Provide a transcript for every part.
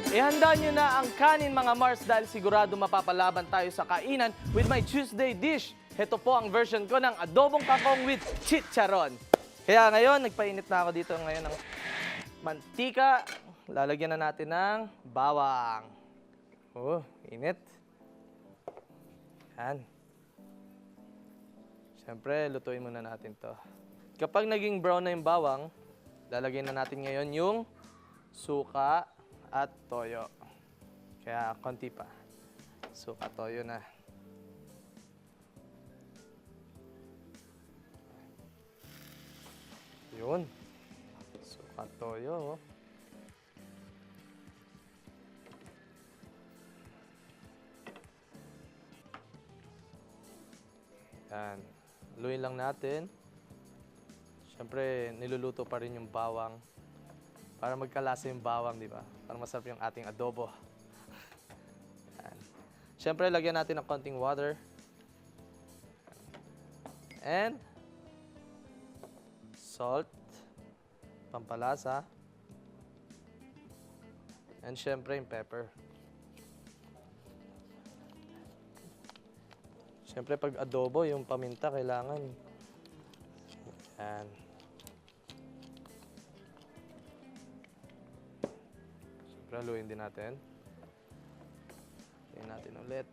Ihanda nyo na ang kanin mga Mars dahil sigurado mapapalaban tayo sa kainan with my Tuesday dish. Ito po ang version ko ng adobong kangkong with chicharon. Kaya ngayon, nagpainit na ako dito ngayon ng mantika. Lalagyan na natin ng bawang. Oh, init. Yan. Siyempre, lutuin muna natin to. Kapag naging brown na yung bawang, lalagyan na natin ngayon yung suka at toyo. Kaya konti pa. Suka, toyo na. Yun. Suka, toyo. Yan. Haluin lang natin. Siyempre, niluluto pa rin yung bawang. Para magkalasa yung bawang, di ba? Para masarap yung ating adobo. Yan. Siyempre, lagyan natin ng konting water. And salt. Pampalasa. And siyempre, yung pepper. Siyempre, pag adobo, yung paminta, kailangan. Yan. Siyempre, haluin din natin. Haluin natin ulit.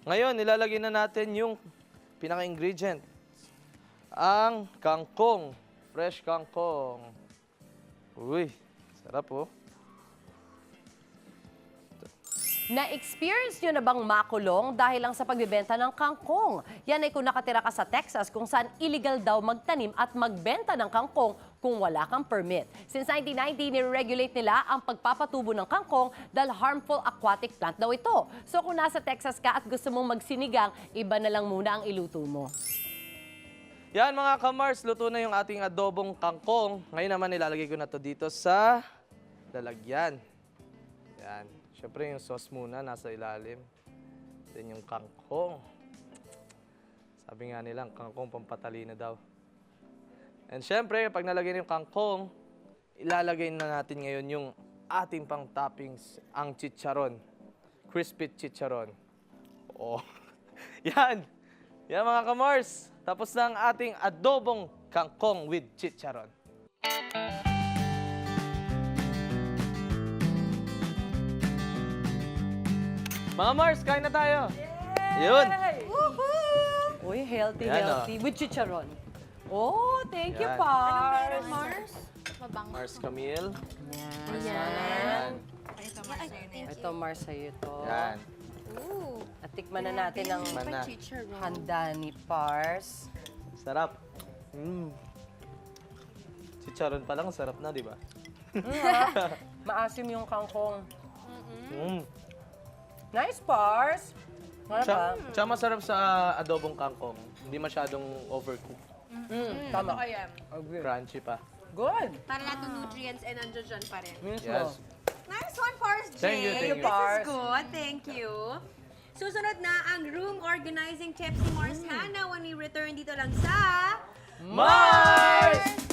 Ngayon, nilalagay na natin yung pinaka-ingredient. Ang kangkong. Fresh kangkong. Uy, sarap oh. Na-experience nyo na bang makulong dahil lang sa pagbibenta ng kangkong? Yan ay kung nakatira ka sa Texas kung saan illegal daw magtanim at magbenta ng kangkong kung wala kang permit. Since 1990, nire-regulate nila ang pagpapatubo ng kangkong dahil harmful aquatic plant daw ito. So kung nasa Texas ka at gusto mong magsinigang, iba na lang muna ang iluto mo. Yan mga kamars, luto na yung ating adobong kangkong. Ngayon naman nilalagay ko na to dito sa lalagyan. Yan. Siyempre yung sauce muna nasa ilalim. Then yung kangkong. Sabi nga nila, kangkong pampatalino daw. And siyempre, pag nalagay yung kangkong, ilalagay na natin ngayon yung ating pang toppings, ang chicharon. Crispy chicharon. Oh. Yan. Yan mga kamars. Tapos na ang ating adobong kangkong with chicharon. Mga Mars, kain na tayo. Yun. Woohoo! Uy, healthy, Yan, healthy. With chicharon. Oh, thank you, Yan. Pars. Mars? Mabango. Mars Camille. Yan. Ito, Mars. Ito, Mars, sa'yo ito. Yan. Ooh. At tikman na natin ang Tikman na. handa ni Pars. Sarap. Chicharon pa lang, sarap na, di ba? Maasim yung kangkong. Mm. Nice, Pars. Tsaka masarap sa adobong kangkong. Hindi masyadong overcooked. Tama. Crunchy pa. Good. Para lahat ng nutrients and nandiyan dyan pa rin. Mismo. Yes. Nice one, Pars J. Thank you, thank you. This Pars. is good. Thank you. Susunod na ang room organizing tips ni Mars Hannah when we return dito lang sa Mars!